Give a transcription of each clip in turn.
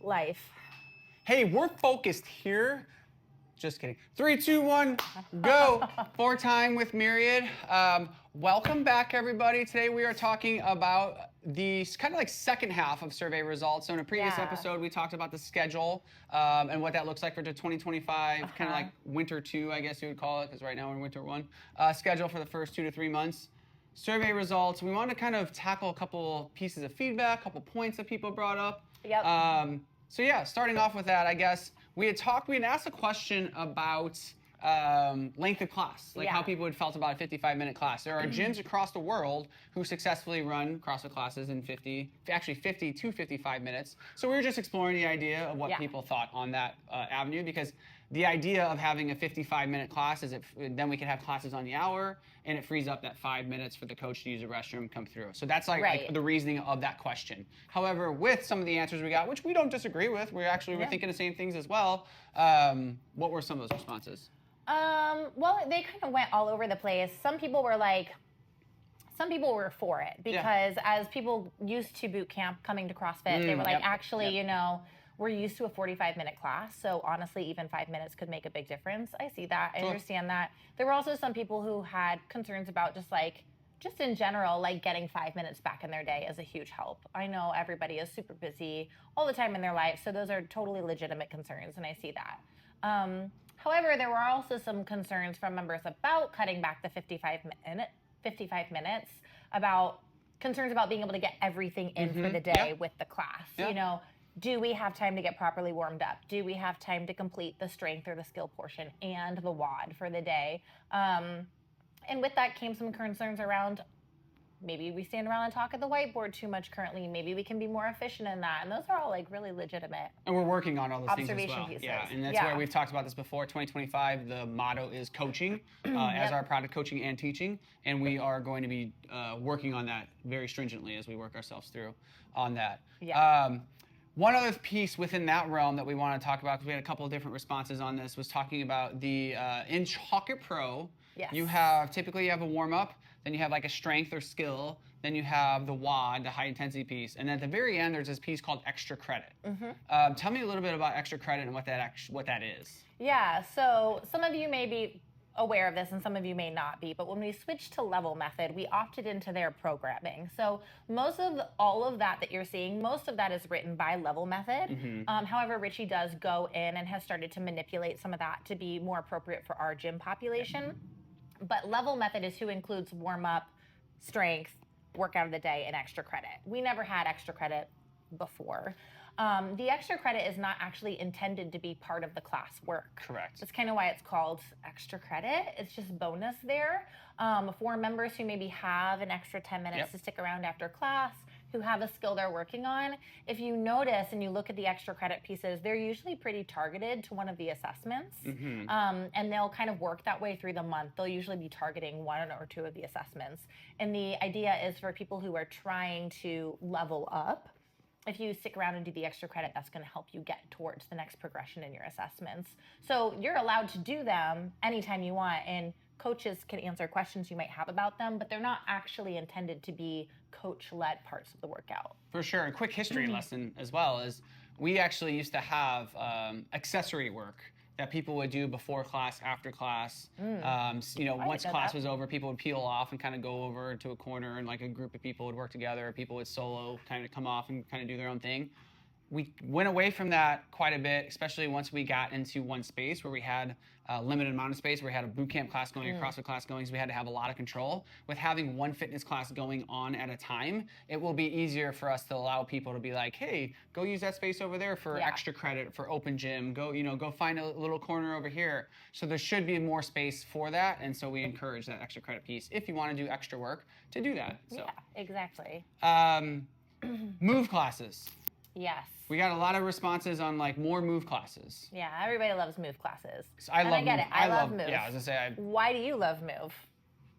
Life. Hey, we're focused here. Just kidding. 3, 2, 1, go. 4 time with Myriad. Welcome back, everybody. Today we are talking about the kind of like second half of survey results. So in a previous episode, we talked about the schedule and what that looks like for 2025, kind of like winter 2, I guess you would call it, because right now we're in winter 1. Schedule for the first 2 to 3 months. Survey results. We want to kind of tackle a couple pieces of feedback, a couple points that people brought up. Yep. So yeah, starting off with that, I guess we had asked a question about length of class, like how people had felt about a 55-minute class. There are gyms across the world who successfully run CrossFit classes in 50 to 55 minutes. So we were just exploring the idea of what people thought on that avenue, because the idea of having a 55-minute class is then we can have classes on the hour, and it frees up that 5 minutes for the coach to use the restroom and come through. So that's like the reasoning of that question. However, with some of the answers we got, which we don't disagree with, we're thinking the same things as well. What were some of those responses? Well, they kind of went all over the place. Some people were for it because as people used to boot camp coming to CrossFit, they were like, actually, we're used to a 45-minute class, so honestly, even 5 minutes could make a big difference. I see that. I understand that. There were also some people who had concerns about just in general, like getting 5 minutes back in their day is a huge help. I know everybody is super busy all the time in their life, so those are totally legitimate concerns, and I see that. However, there were also some concerns from members about cutting back the 55 minutes, about concerns about being able to get everything in for the day with the class. Do we have time to get properly warmed up? Do we have time to complete the strength or the skill portion and the WOD for the day? And with that came some concerns around maybe we stand around and talk at the whiteboard too much currently. Maybe we can be more efficient in that. And those are all like really legitimate. And we're working on all those things as well. Pieces. Yeah, and that's where we've talked about this before. 2025, the motto is coaching as our product, coaching and teaching. And we are going to be working on that very stringently as we work ourselves through on that. Yeah. One other piece within that realm that we want to talk about, because we had a couple of different responses on this, was talking about the in Chalkit Pro, typically you have a warm-up, then you have like a strength or skill, then you have the WOD, the high intensity piece, and then at the very end there's this piece called extra credit. Tell me a little bit about extra credit and what that is. Yeah, so some of you may be aware of this and some of you may not be, but when we switched to level method, we opted into their programming. So most of all of that you're seeing, most of that is written by level method. However, Richie does go in and has started to manipulate some of that to be more appropriate for our gym population. But level method is who includes warm up, strength, workout of the day, and extra credit. We never had extra credit before. The extra credit is not actually intended to be part of the class work. Correct. That's kind of why it's called extra credit. It's just bonus there. For members who maybe have an extra 10 minutes to stick around after class, who have a skill they're working on, if you notice and you look at the extra credit pieces, they're usually pretty targeted to one of the assessments. And they'll kind of work that way through the month. They'll usually be targeting 1 or 2 of the assessments. And the idea is for people who are trying to level up, if you stick around and do the extra credit, that's going to help you get towards the next progression in your assessments. So you're allowed to do them anytime you want, and coaches can answer questions you might have about them, but they're not actually intended to be coach-led parts of the workout. For sure. A quick history lesson as well is we actually used to have accessory work that people would do before class, after class. Once class was over, people would peel off and kind of go over to a corner, and like a group of people would work together. People would solo kind of come off and kind of do their own thing. We went away from that quite a bit, especially once we got into one space where we had a limited amount of space, where we had a boot camp class going, a CrossFit class going, so we had to have a lot of control. With having one fitness class going on at a time, it will be easier for us to allow people to be like, hey, go use that space over there for extra credit, for open gym, go find a little corner over here. So there should be more space for that, and so we encourage that extra credit piece if you want to do extra work to do that. So. Yeah, exactly. Move classes. Yes. We got a lot of responses on like more move classes. Yeah, everybody loves move classes. So I get it. I love move. Yeah, I was gonna say. Why do you love move?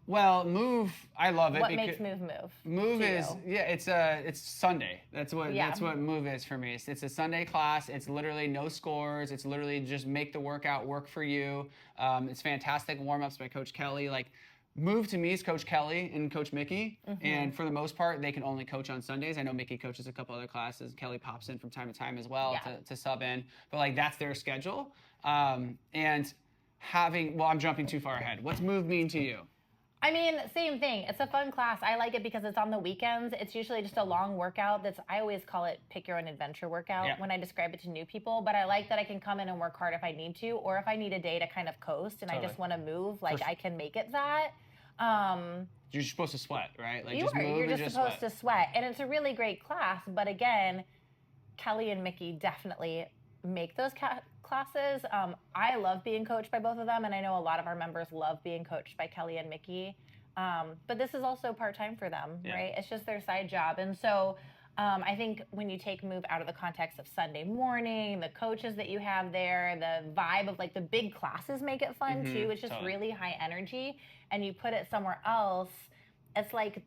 Well, move, I love it. What makes move move? Move is it's Sunday. That's what move is for me. It's a Sunday class. It's literally no scores. It's literally just make the workout work for you. It's fantastic warm ups by Coach Kelly. Like Move to me is Coach Kelly and Coach Mickey, and for the most part, they can only coach on Sundays. I know Mickey coaches a couple other classes. Kelly pops in from time to time as well to sub in, but like that's their schedule. And I'm jumping too far ahead. What's Move mean to you? I mean, same thing. It's a fun class. I like it because it's on the weekends. It's usually just a long workout I always call it pick your own adventure workout when I describe it to new people. But I like that I can come in and work hard if I need to, or if I need a day to kind of coast and I just want to move, like I can make it that. You're supposed to sweat, right? Like You're just supposed to sweat. And it's a really great class. But again, Kelly and Mickey definitely make those classes. I love being coached by both of them, and I know a lot of our members love being coached by Kelly and Mickey. But this is also part-time for them, right? It's just their side job. And so I think when you take Move out of the context of Sunday morning, the coaches that you have there, the vibe of like the big classes make it fun too. It's just really high energy, and you put it somewhere else, it's like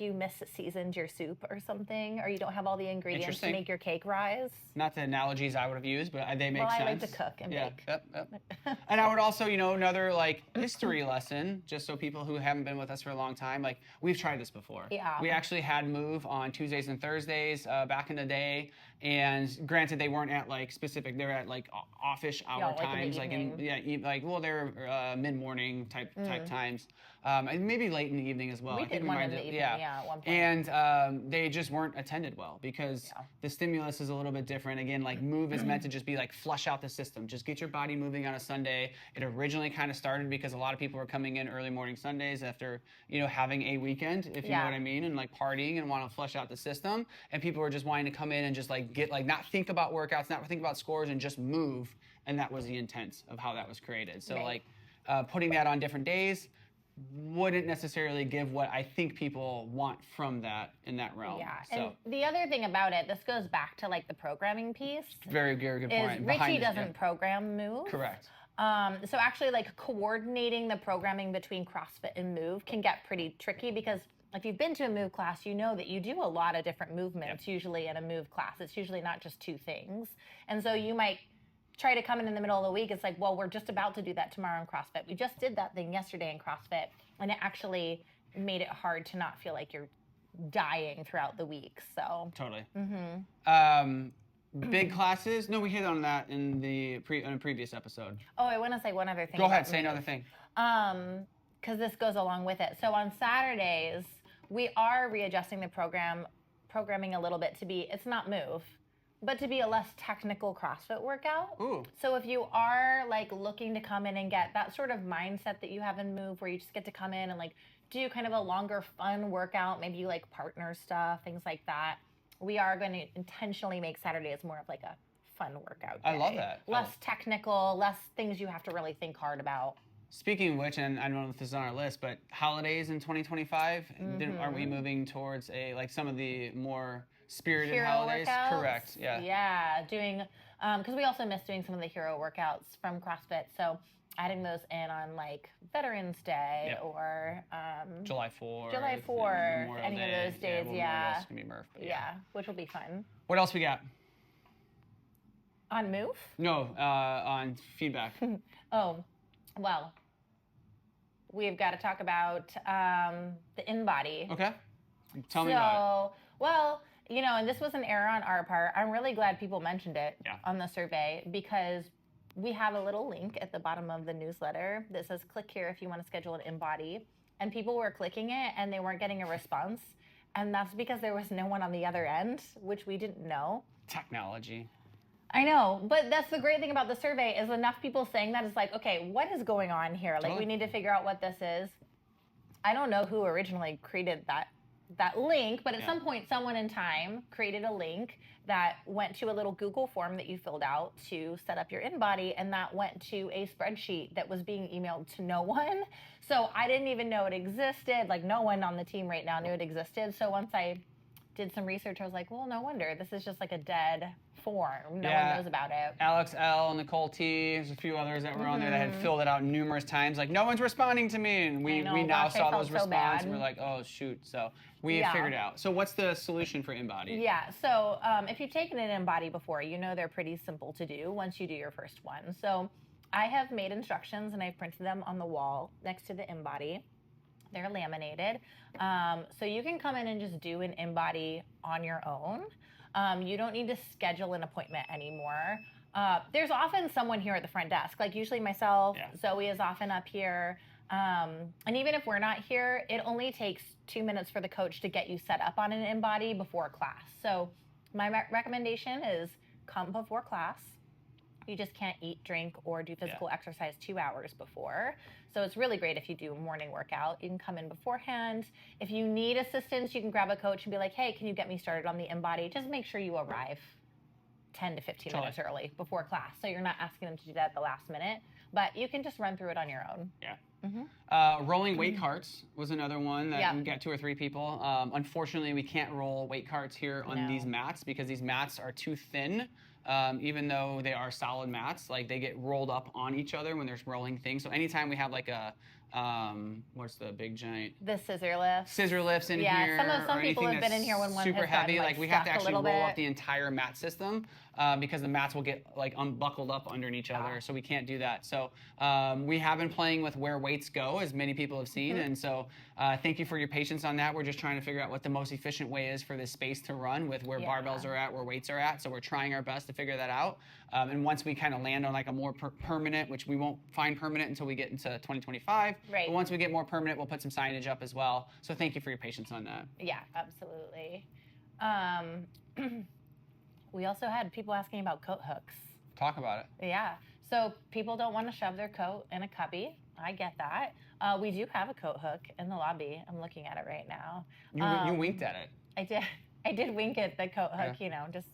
you misseasoned your soup or something, or you don't have all the ingredients to make your cake rise. Not the analogies I would have used, but they make sense. Well, I like to cook and bake. Yep. And I would also, another like history lesson, just so people who haven't been with us for a long time, like we've tried this before. Yeah. We actually had Move on Tuesdays and Thursdays back in the day, and granted they weren't at like specific, they're at like office hour times, they're mid-morning type times. And maybe late in the evening as well. We did one in the evening, at one point. And they just weren't attended well because the stimulus is a little bit different. Again, like Move is meant to just be like flush out the system. Just get your body moving on a Sunday. It originally kind of started because a lot of people were coming in early morning Sundays after, having a weekend, if you know what I mean, and like partying and want to flush out the system. And people were just wanting to come in and just like get, like not think about workouts, not think about scores, and just move. And that was the intent of how that was created. So putting that on different days wouldn't necessarily give what I think people want from that in that realm. Yeah, and the other thing about it, this goes back to like the programming piece. Very, very good point. Richie doesn't program Move. Correct. So actually like coordinating the programming between CrossFit and Move can get pretty tricky because if you've been to a Move class, you know that you do a lot of different movements usually in a Move class. It's usually not just two things. And so you might try to come in the middle of the week. It's like, well, we're just about to do that tomorrow in CrossFit. We just did that thing yesterday in CrossFit, and it actually made it hard to not feel like you're dying throughout the week. So totally. Big classes. No, we hit on that in a previous episode. Oh, I want to say one other thing. Go ahead, say another thing. Because this goes along with it. So on Saturdays, we are readjusting the programming a little bit to be. It's not Move, but to be a less technical CrossFit workout. Ooh. So if you are like looking to come in and get that sort of mindset that you have in Move, where you just get to come in and like do kind of a longer fun workout, maybe you like partner stuff, things like that, we are going to intentionally make Saturdays more of like a fun workout day. I love that. Less technical, less things you have to really think hard about. Speaking of which, and I don't know if this is on our list, but holidays in 2025, aren't we moving towards some of the more spirited hero holidays? Workouts? Correct. Yeah. Yeah, doing because we also miss doing some of the hero workouts from CrossFit. So adding those in on like Veterans Day or July 4th. Any of those days, That's gonna be Murph. Which will be fun. What else we got? On Move? No, on feedback. Oh, well, we've got to talk about the InBody. Okay. Tell me about it. Well, and this was an error on our part. I'm really glad people mentioned it on the survey because we have a little link at the bottom of the newsletter that says click here if you want to schedule an InBody. And people were clicking it and they weren't getting a response. And that's because there was no one on the other end, which we didn't know. Technology. I know, but that's the great thing about the survey is enough people saying that it's like, okay, what is going on here? Like, we need to figure out what this is. I don't know who originally created that link, but at some point, someone in time created a link that went to a little Google form that you filled out to set up your InBody, and that went to a spreadsheet that was being emailed to no one. So I didn't even know it existed. Like, no one on the team right now knew it existed. So once I did some research, I was like, well, no wonder. This is just like a dead form. No one knows about it. Alex L, Nicole T, there's a few others that were on there that had filled it out numerous times. Like, no one's responding to me. And we now saw those responses and we're like, oh, shoot. So we figured it out. So what's the solution for InBody? Yeah. So if you've taken an InBody before, they're pretty simple to do once you do your first one. So I have made instructions and I've printed them on the wall next to the InBody. They're laminated. So you can come in and just do an in-body on your own. You don't need to schedule an appointment anymore. There's often someone here at the front desk, like usually myself. Zoe is often up here. And even if we're not here, it only takes 2 minutes for the coach to get you set up on an in-body before class. So my recommendation is come before class. You just can't eat, drink, or do physical exercise 2 hours before. So it's really great if you do a morning workout. You can come in beforehand. If you need assistance, you can grab a coach and be like, hey, can you get me started on the in-body? Just make sure you arrive 10 to 15 minutes early before class. So you're not asking them to do that at the last minute, but you can just run through it on your own. Rolling weight carts was another one that you get 2 or 3 people. Unfortunately, we can't roll weight carts here on these mats because these mats are too thin. Even though they are solid mats, like they get rolled up on each other when there's rolling things. So anytime we have like a, what's the big giant? The scissor lifts. Scissor lifts in here. Some people have been in here when one super has heavy. gotten, Like we have to actually roll up bit. the entire mat system because the mats will get like unbuckled up underneath each other. So we can't do that. So we have been playing with where weights go, as many people have seen. And so thank you for your patience on that. We're just trying to figure out what the most efficient way is for this space to run with where barbells are at, where weights are at. So we're trying our best to figure that out. And once we kind of land on like a more permanent, which we won't find permanent until we get into 2025. Right. But once we get more permanent, we'll put some signage up as well. So thank you for your patience on that. Yeah, absolutely. We also had people asking about coat hooks. Talk about it. Yeah. So people don't want to shove their coat in a cubby. I get that. We do have a coat hook in the lobby. I'm looking at it right now. You winked at it. I did. I did wink at the coat hook, you know, just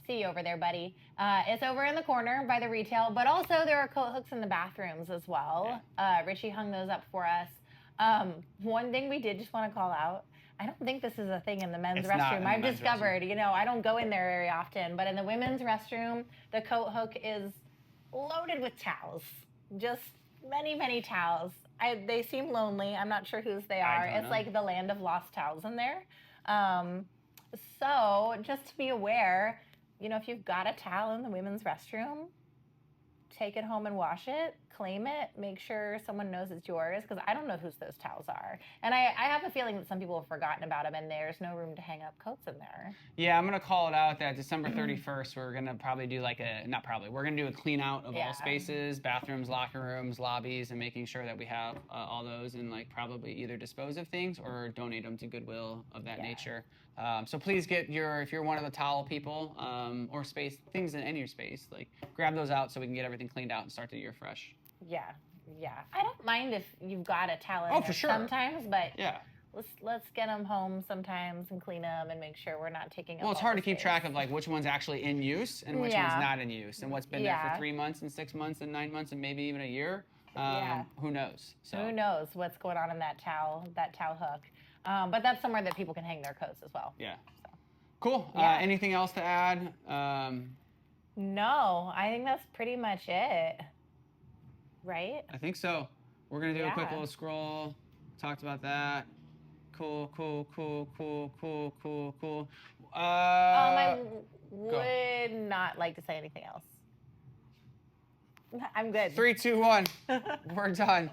see you over there, buddy. It's over in the corner by the retail, but also there are coat hooks in the bathrooms as well. Richie hung those up for us. One thing we did just want to call out, I don't think this is a thing in the men's restroom. I've discovered, you know, I don't go in there very often, but in the women's restroom, the coat hook is loaded with towels. Just many, many towels. They seem lonely. I'm not sure whose they are. It's like the land of lost towels in there. So just to be aware, you know, if you've got a towel in the women's restroom, take it home and wash it, claim it, make sure someone knows it's yours, because I don't know whose those towels are. And I have a feeling that some people have forgotten about them, and there's no room to hang up coats in there. Yeah, I'm going to call it out that December 31st, we're going to probably do like we're going to do a clean out of all spaces, bathrooms, locker rooms, lobbies, and making sure that we have all those and like probably either dispose of things or donate them to Goodwill of that nature. So please get if you're one of the towel people or things in your space, like grab those out so we can get everything cleaned out and start the year fresh. Yeah. I don't mind if you've got a towel in there for sure. sometimes, but let's get them home sometimes and clean them and make sure we're not taking up. Well, it's hard to keep track of like which one's actually in use and which one's not in use, and what's been there for 3 months and 6 months and 9 months and maybe even a year. Who knows? So who knows what's going on in that towel hook? But that's somewhere that people can hang their coats as well. Yeah. So. Cool. Anything else to add? No, I think that's pretty much it. Right? I think so. We're going to do a quick little scroll. Talked about that. Cool. I would not like to say anything else. I'm good. 3, 2, 1. We're done.